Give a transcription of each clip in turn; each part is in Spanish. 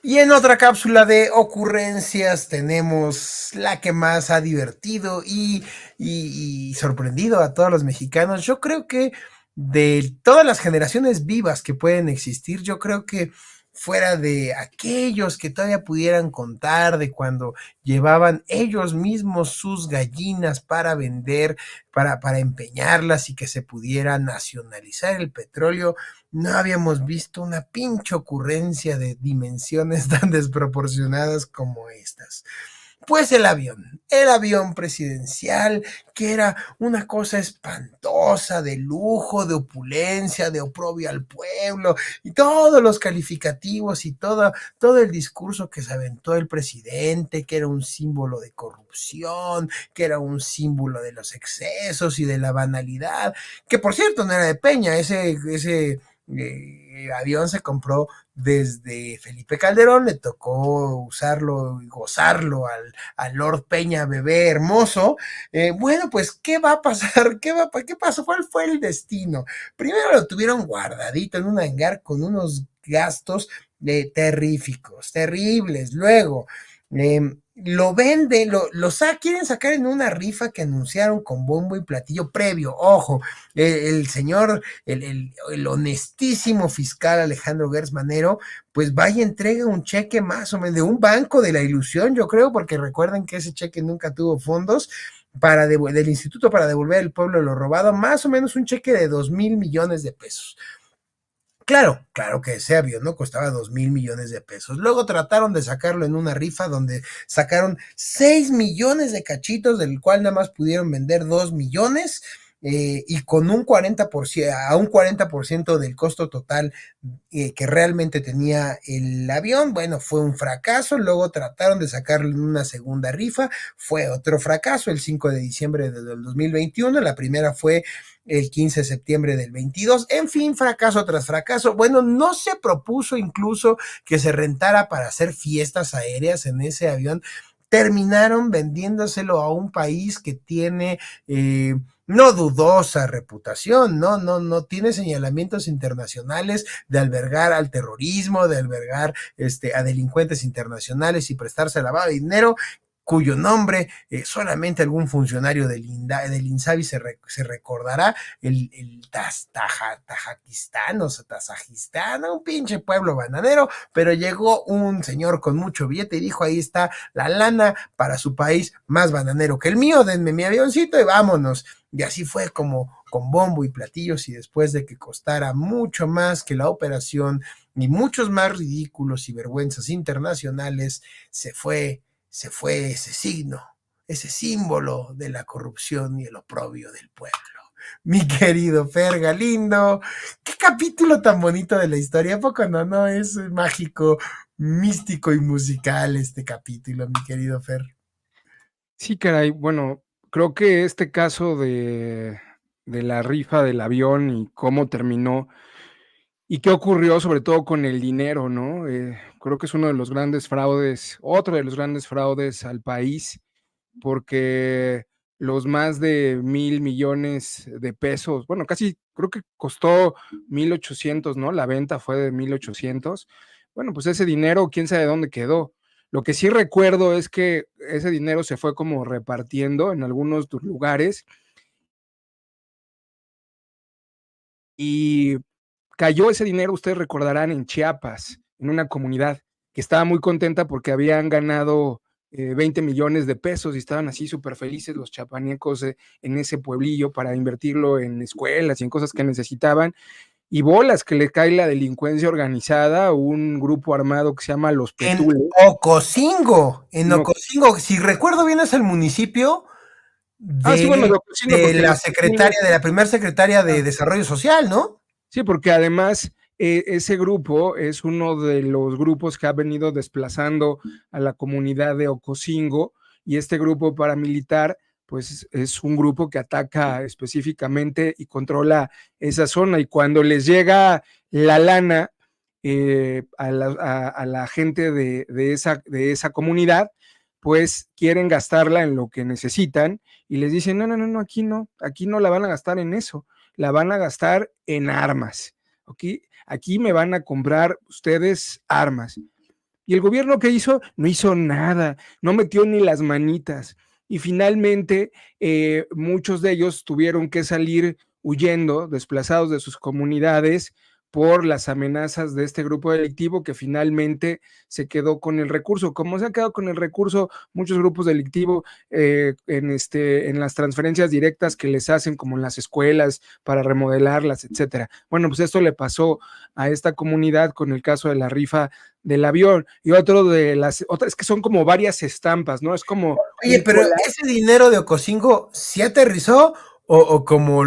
Y en otra cápsula de ocurrencias tenemos la que más ha divertido y sorprendido a todos los mexicanos. Yo creo que de todas las generaciones vivas que pueden existir, yo creo que fuera de aquellos que todavía pudieran contar de cuando llevaban ellos mismos sus gallinas para vender, para empeñarlas y que se pudiera nacionalizar el petróleo, no habíamos visto una pinche ocurrencia de dimensiones tan desproporcionadas como estas. Pues el avión presidencial, que era una cosa espantosa, de lujo, de opulencia, de oprobio al pueblo, y todos los calificativos y todo el discurso que se aventó el presidente, que era un símbolo de corrupción, que era un símbolo de los excesos y de la banalidad, que por cierto no era de Peña, ese avión se compró desde Felipe Calderón, le tocó usarlo y gozarlo al Lord Peña bebé hermoso. Bueno, pues, ¿qué va a pasar? ¿Qué pasó? ¿Cuál fue el destino? Primero lo tuvieron guardadito en un hangar con unos gastos terríficos, terribles. Luego, lo venden, quieren sacar en una rifa que anunciaron con bombo y platillo previo. Ojo, el señor, el honestísimo fiscal Alejandro Gertz Manero, pues vaya, entrega un cheque más o menos de un banco de la ilusión, yo creo, porque recuerden que ese cheque nunca tuvo fondos del instituto para devolver al pueblo lo robado, más o menos un cheque de 2,000 millones de pesos. Claro, claro que ese avión no costaba 2,000 millones de pesos. Luego trataron de sacarlo en una rifa donde sacaron 6 millones de cachitos, del cual nada más pudieron vender 2 millones. Y con un 40%, a un 40% del costo total que realmente tenía el avión, bueno, fue un fracaso. Luego trataron de sacarlo en una segunda rifa, fue otro fracaso el 5 de diciembre del 2021. La primera fue el 15 de septiembre del 22. En fin, fracaso tras fracaso. Bueno, no se propuso incluso que se rentara para hacer fiestas aéreas en ese avión. Terminaron vendiéndoselo a un país que tiene no dudosa reputación, no tiene señalamientos internacionales de albergar al terrorismo, de albergar a delincuentes internacionales y prestarse lavado de dinero, cuyo nombre solamente algún funcionario del INSABI se recordará, el Tajikistán o Tazajistán, un pinche pueblo bananero, pero llegó un señor con mucho billete y dijo, ahí está la lana para su país más bananero que el mío, denme mi avioncito y vámonos. Y así fue como con bombo y platillos, y después de que costara mucho más que la operación y muchos más ridículos y vergüenzas internacionales, se fue ese signo, ese símbolo de la corrupción y el oprobio del pueblo. Mi querido Fer Galindo, qué capítulo tan bonito de la historia, ¿a poco no? No, es mágico, místico y musical este capítulo, mi querido Fer. Sí, caray, bueno, creo que este caso de la rifa del avión y cómo terminó y qué ocurrió sobre todo con el dinero, ¿no? Creo que es uno de los grandes fraudes, otro de los grandes fraudes al país, porque los más de 1,000 millones de pesos, bueno, casi creo que costó 1,800, ¿no? La venta fue de 1,800. Bueno, pues ese dinero, quién sabe dónde quedó. Lo que sí recuerdo es que ese dinero se fue como repartiendo en algunos lugares y cayó ese dinero, ustedes recordarán, en Chiapas, en una comunidad que estaba muy contenta porque habían ganado 20 millones de pesos y estaban así súper felices los chapanecos en ese pueblillo para invertirlo en escuelas y en cosas que necesitaban. Y bolas que le cae la delincuencia organizada, un grupo armado que se llama Los En Petules. En No, Ocosingo, si recuerdo bien, es el municipio sí, bueno, de, lo cocino de porque la Los Petules, secretaria, de la primera secretaria de Desarrollo Social, ¿no? sí, porque además ese grupo es uno de los grupos que ha venido desplazando a la comunidad de Ocosingo, y este grupo paramilitar pues es un grupo que ataca específicamente y controla esa zona, y cuando les llega la lana a la gente de esa comunidad, pues quieren gastarla en lo que necesitan y les dicen, no, no, no, no, aquí no la van a gastar en eso, la van a gastar en armas. ¿Okay? Aquí me van a comprar ustedes armas. ¿Y el gobierno qué hizo? No hizo nada, no metió ni las manitas. Y finalmente muchos de ellos tuvieron que salir huyendo, desplazados de sus comunidades por las amenazas de este grupo delictivo que finalmente se quedó con el recurso. Como se ha quedado con el recurso muchos grupos delictivos en las transferencias directas que les hacen como en las escuelas para remodelarlas, etcétera. Bueno, pues esto le pasó a esta comunidad con el caso de la rifa del avión y otro de las otras, es que son como varias estampas, ¿no? Es como Oye, un pero collage. ese dinero de Ocosingo, ¿sí aterrizó? O como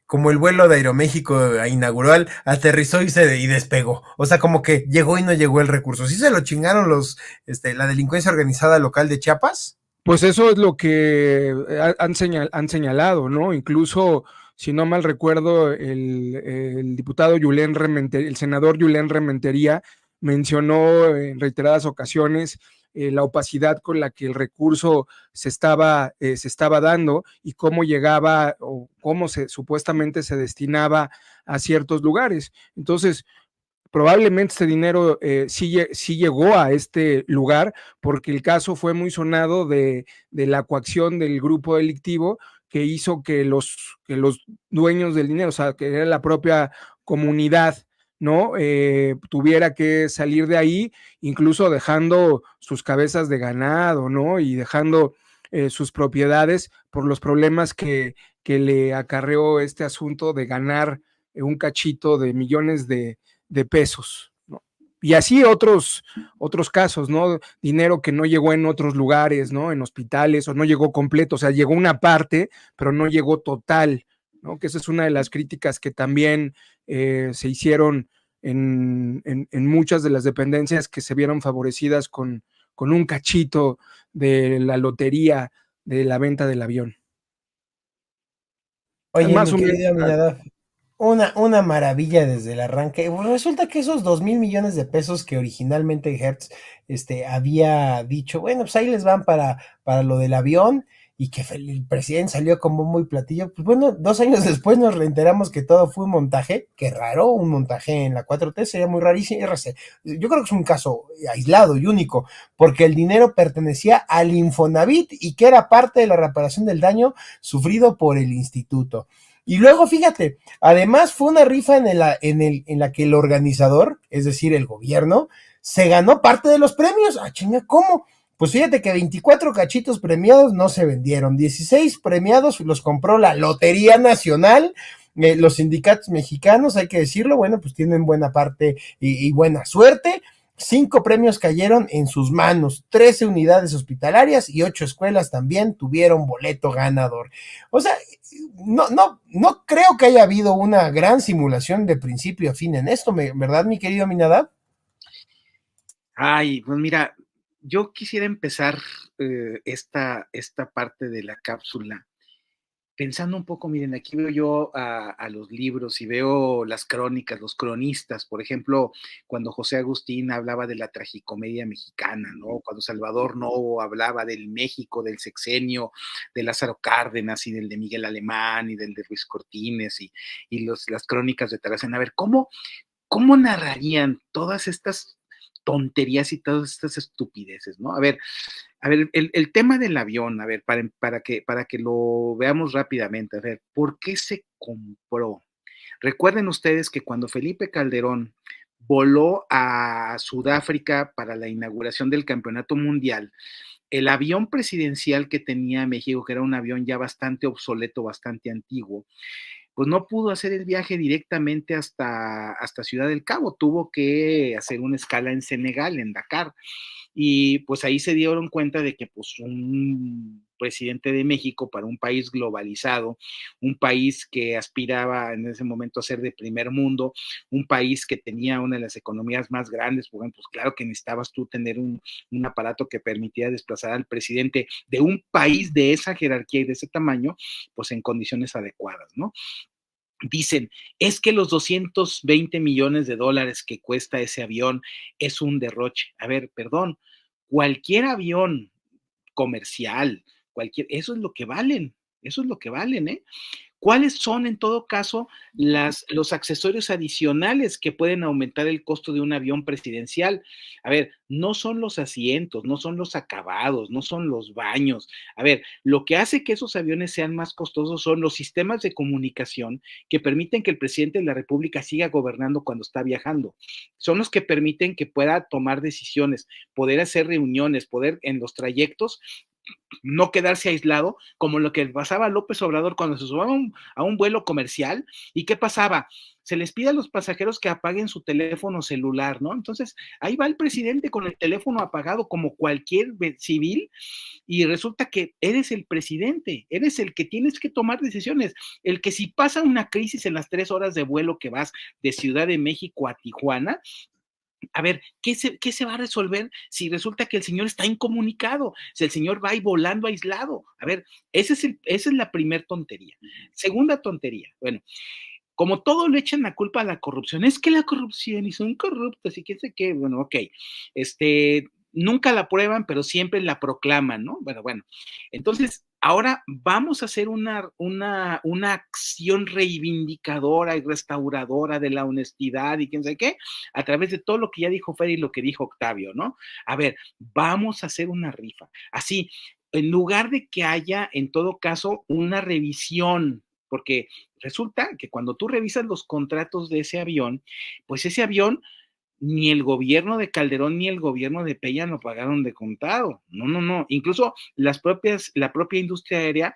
como el vuelo de Aeroméxico inaugural, aterrizó y despegó. O sea, como que llegó y no llegó el recurso. ¿Sí se lo chingaron la delincuencia organizada local de Chiapas? Pues eso es lo que han señalado, ¿no? Incluso, si no mal recuerdo, el diputado Yulén Rementería, el senador Yulén Rementería mencionó en reiteradas ocasiones la opacidad con la que el recurso se estaba dando y cómo llegaba o cómo supuestamente se destinaba a ciertos lugares. Entonces, probablemente este dinero sí llegó a este lugar porque el caso fue muy sonado de la coacción del grupo delictivo que hizo que los dueños del dinero, o sea, que era la propia comunidad, ¿no? Tuviera que salir de ahí, incluso dejando sus cabezas de ganado, ¿no? Y dejando sus propiedades por los problemas que le acarreó este asunto de ganar un cachito de millones de pesos, ¿no? Y así otros casos, ¿no? Dinero que no llegó en otros lugares, ¿no? En hospitales, o no llegó completo, o sea, llegó una parte, pero no llegó total, ¿no? Que esa es una de las críticas que también se hicieron en muchas de las dependencias que se vieron favorecidas con un cachito de la lotería de la venta del avión. Oye, Más mi o menos. querida Minada, una maravilla desde el arranque. Pues resulta que esos 2.000 millones de pesos que originalmente Hertz había dicho, bueno, pues ahí les van para lo del avión y que el presidente salió como muy platillo. Pues bueno, 2 años después nos reenteramos que todo fue un montaje. Qué raro, un montaje en la 4T sería muy rarísimo. Yo creo que es un caso aislado y único, porque el dinero pertenecía al Infonavit y que era parte de la reparación del daño sufrido por el instituto. Y luego, fíjate, además fue una rifa en la que el organizador, es decir, el gobierno, se ganó parte de los premios. Ah, chinga, ¿cómo? Pues fíjate que 24 cachitos premiados no se vendieron, 16 premiados los compró la Lotería Nacional, los sindicatos mexicanos, hay que decirlo, bueno, pues tienen buena parte y buena suerte. 5 premios cayeron en sus manos, 13 unidades hospitalarias y 8 escuelas también tuvieron boleto ganador. O sea, no creo que haya habido una gran simulación de principio a fin en esto, ¿verdad, mi querido Minadab? Ay, pues mira, yo quisiera empezar esta parte de la cápsula pensando un poco, miren, aquí veo yo a los libros y veo las crónicas, los cronistas, por ejemplo, cuando José Agustín hablaba de la tragicomedia mexicana, ¿no? Cuando Salvador Novo hablaba del México, del sexenio, de Lázaro Cárdenas y del de Miguel Alemán y del de Ruiz Cortines y las crónicas de Taracena. A ver, ¿cómo narrarían todas estas tonterías y todas estas estupideces, ¿no? A ver, el tema del avión, a ver, para que lo veamos rápidamente, a ver, ¿por qué se compró? Recuerden ustedes que cuando Felipe Calderón voló a Sudáfrica para la inauguración del Campeonato Mundial, el avión presidencial que tenía México, que era un avión ya bastante obsoleto, bastante antiguo, pues no pudo hacer el viaje directamente hasta Ciudad del Cabo, tuvo que hacer una escala en Senegal, en Dakar. Y pues ahí se dieron cuenta de que pues un presidente de México para un país globalizado, un país que aspiraba en ese momento a ser de primer mundo, un país que tenía una de las economías más grandes, pues, bueno, pues claro que necesitabas tú tener un aparato que permitiera desplazar al presidente de un país de esa jerarquía y de ese tamaño, pues en condiciones adecuadas, ¿no? Dicen, es que los 220 millones de dólares que cuesta ese avión es un derroche. A ver, perdón, cualquier avión comercial, eso es lo que valen, ¿eh? ¿Cuáles son, en todo caso, los accesorios adicionales que pueden aumentar el costo de un avión presidencial? A ver, no son los asientos, no son los acabados, no son los baños. A ver, lo que hace que esos aviones sean más costosos son los sistemas de comunicación que permiten que el presidente de la República siga gobernando cuando está viajando. Son los que permiten que pueda tomar decisiones, poder hacer reuniones, poder en los trayectos no quedarse aislado, como lo que pasaba a López Obrador cuando se subía a un vuelo comercial. ¿Y qué pasaba? Se les pide a los pasajeros que apaguen su teléfono celular, ¿no? Entonces, ahí va el presidente con el teléfono apagado como cualquier civil y resulta que eres el presidente, eres el que tienes que tomar decisiones, el que si pasa una crisis en las 3 horas de vuelo que vas de Ciudad de México a Tijuana, a ver, ¿qué se va a resolver si resulta que el señor está incomunicado? Si el señor va ahí volando aislado. A ver, esa es la primer tontería. Segunda tontería, bueno, como todo le echan la culpa a la corrupción, es que la corrupción y son corruptos y quién sé qué, bueno, ok, nunca la prueban, pero siempre la proclaman, ¿no? Bueno, entonces ahora vamos a hacer una acción reivindicadora y restauradora de la honestidad y quién sabe qué, a través de todo lo que ya dijo Fer y lo que dijo Octavio, ¿no? A ver, vamos a hacer una rifa. Así, en lugar de que haya, en todo caso, una revisión, porque resulta que cuando tú revisas los contratos de ese avión, pues ese avión ni el gobierno de Calderón ni el gobierno de Peña lo pagaron de contado. No, no, no. Incluso la propia industria aérea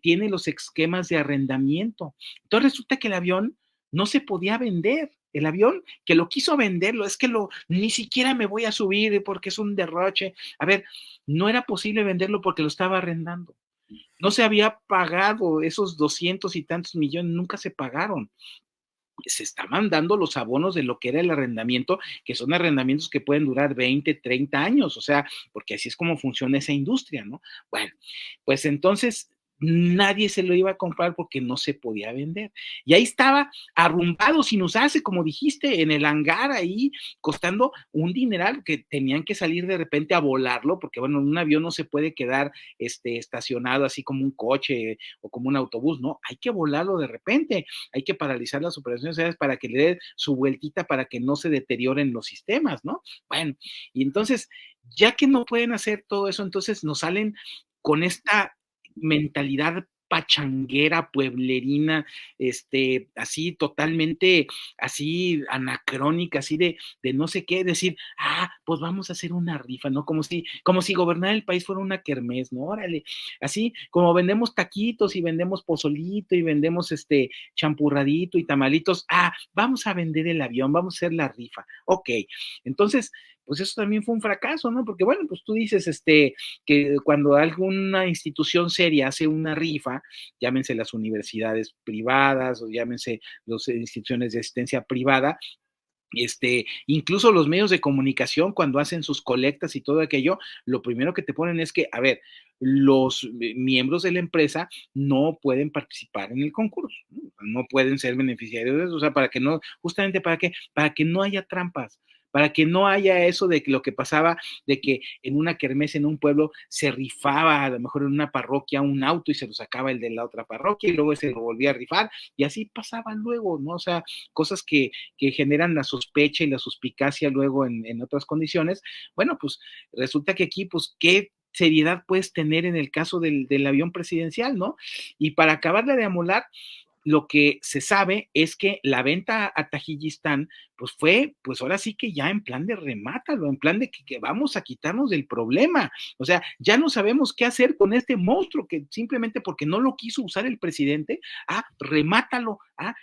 tiene los esquemas de arrendamiento. Entonces resulta que el avión no se podía vender. El avión que lo quiso venderlo, es que ni siquiera me voy a subir porque es un derroche. A ver, no era posible venderlo porque lo estaba arrendando. No se había pagado esos 200 y tantos millones, nunca se pagaron. Se estaban dando los abonos de lo que era el arrendamiento, que son arrendamientos que pueden durar 20, 30 años, o sea, porque así es como funciona esa industria, ¿no? Bueno, pues entonces nadie se lo iba a comprar porque no se podía vender. Y ahí estaba arrumbado sin usarse, como dijiste, en el hangar ahí, costando un dineral que tenían que salir de repente a volarlo, porque bueno, un avión no se puede quedar estacionado así como un coche o como un autobús, ¿no? Hay que volarlo de repente, hay que paralizar las operaciones aéreas para que le dé su vueltita para que no se deterioren los sistemas, ¿no? Bueno, y entonces, ya que no pueden hacer todo eso, entonces nos salen con esta mentalidad pachanguera, pueblerina, así totalmente, así anacrónica, así de no sé qué, decir, pues vamos a hacer una rifa, ¿no? Como si gobernar el país fuera una kermés, ¿no? Órale, así como vendemos taquitos y vendemos pozolito y vendemos champurradito y tamalitos, vamos a vender el avión, vamos a hacer la rifa, ok, entonces, pues eso también fue un fracaso, ¿no? Porque bueno, pues tú dices, que cuando alguna institución seria hace una rifa, llámense las universidades privadas o llámense las instituciones de asistencia privada, incluso los medios de comunicación cuando hacen sus colectas y todo aquello, lo primero que te ponen es que, a ver, los miembros de la empresa no pueden participar en el concurso, no pueden ser beneficiarios de eso, o sea, para que no, justamente para que no haya trampas, para que no haya eso de lo que pasaba, de que en una kermés en un pueblo se rifaba a lo mejor en una parroquia un auto y se lo sacaba el de la otra parroquia y luego se lo volvía a rifar y así pasaba luego, ¿no? O sea, cosas que generan la sospecha y la suspicacia luego en otras condiciones. Bueno, pues resulta que aquí, pues, ¿qué seriedad puedes tener en el caso del avión presidencial, ¿no? Y para acabarle de amolar, lo que se sabe es que la venta a Tajikistán, pues fue, pues ahora sí que ya en plan de remátalo, en plan de que vamos a quitarnos del problema. O sea, ya no sabemos qué hacer con este monstruo que simplemente porque no lo quiso usar el presidente, remátalo,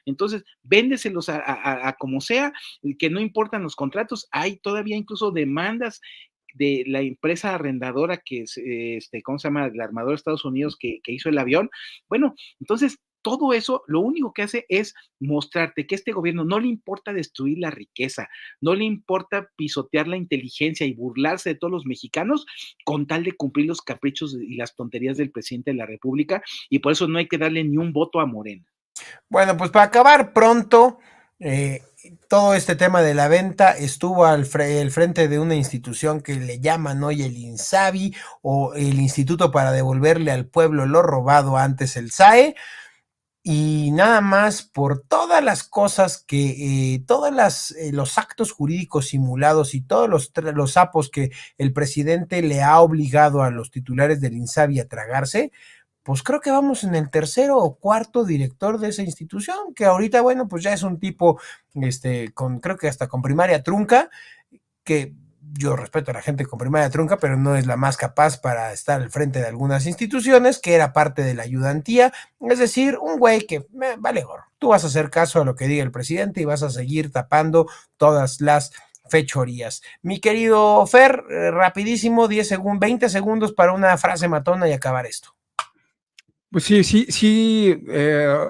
entonces véndeselos a como sea, que no importan los contratos, hay todavía incluso demandas de la empresa arrendadora que es, ¿cómo se llama? La armadora de Estados Unidos que hizo el avión. Bueno, entonces todo eso lo único que hace es mostrarte que este gobierno no le importa destruir la riqueza, no le importa pisotear la inteligencia y burlarse de todos los mexicanos con tal de cumplir los caprichos y las tonterías del presidente de la República y por eso no hay que darle ni un voto a Morena. Bueno, pues para acabar pronto, todo este tema de la venta estuvo al frente de una institución que le llaman hoy el INSABI o el Instituto para devolverle al pueblo lo robado antes, el SAE. y nada más por todas las cosas que, los actos jurídicos simulados y todos los sapos que el presidente le ha obligado a los titulares del INSABI a tragarse, pues creo que vamos en el tercero o cuarto director de esa institución, que ahorita, bueno, pues ya es un tipo, creo que hasta con primaria trunca, que yo respeto a la gente con primaria trunca, pero no es la más capaz para estar al frente de algunas instituciones, que era parte de la ayudantía, es decir, un güey que vale gorro. Tú vas a hacer caso a lo que diga el presidente y vas a seguir tapando todas las fechorías. Mi querido Fer, rapidísimo, 10 segundos, 20 segundos para una frase matona y acabar esto. Pues sí,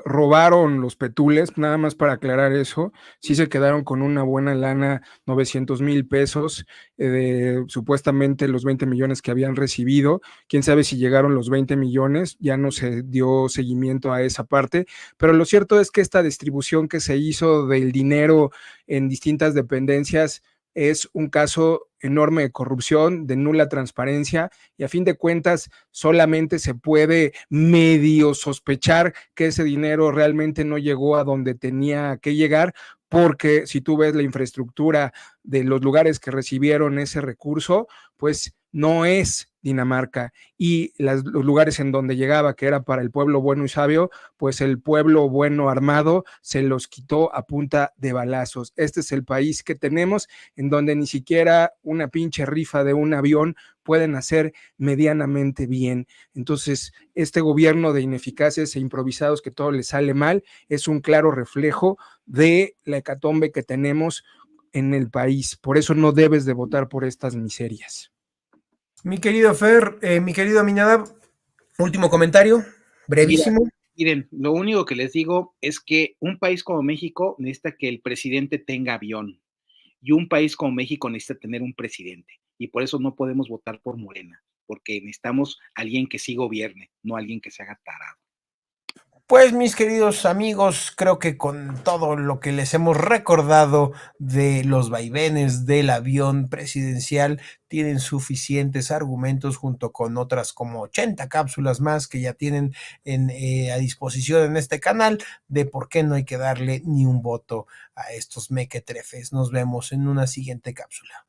robaron los petules, nada más para aclarar eso, sí se quedaron con una buena lana, 900,000 pesos, de supuestamente los 20 millones que habían recibido, quién sabe si llegaron los 20 millones, ya no se dio seguimiento a esa parte, pero lo cierto es que esta distribución que se hizo del dinero en distintas dependencias es un caso enorme de corrupción, de nula transparencia, y a fin de cuentas solamente se puede medio sospechar que ese dinero realmente no llegó a donde tenía que llegar, porque si tú ves la infraestructura de los lugares que recibieron ese recurso, pues no es Dinamarca, y los lugares en donde llegaba, que era para el pueblo bueno y sabio, pues el pueblo bueno armado se los quitó a punta de balazos. Este es el país que tenemos, en donde ni siquiera una pinche rifa de un avión pueden hacer medianamente bien. Entonces, este gobierno de ineficaces e improvisados que todo les sale mal es un claro reflejo de la hecatombe que tenemos en el país. Por eso no debes de votar por estas miserias. Mi querido Fer, mi querido Miñada, último comentario, brevísimo. Miren, lo único que les digo es que un país como México necesita que el presidente tenga avión, y un país como México necesita tener un presidente, y por eso no podemos votar por Morena, porque necesitamos alguien que sí gobierne, no alguien que se haga tarado. Pues mis queridos amigos, creo que con todo lo que les hemos recordado de los vaivenes del avión presidencial, tienen suficientes argumentos junto con otras como 80 cápsulas más que ya tienen a disposición en este canal de por qué no hay que darle ni un voto a estos mequetrefes. Nos vemos en una siguiente cápsula.